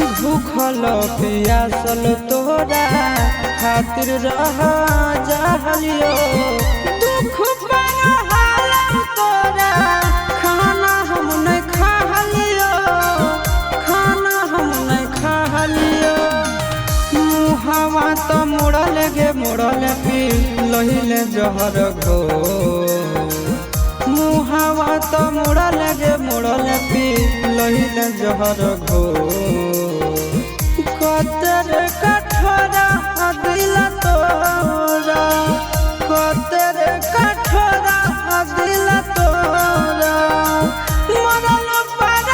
भूखल पियासल तोरा खातिर रह जालियो दुख पर तोरा खाना हम नहीं खालियो मुहावा तो मुड़ल गे मुड़ल पी लहिले जहर घो मुहावा तो मुड़ल गे मुड़ल पी लहिले जहर घो कतर कठोरा दिल तोरा कतर कठोरा दिल तोरा मरल पर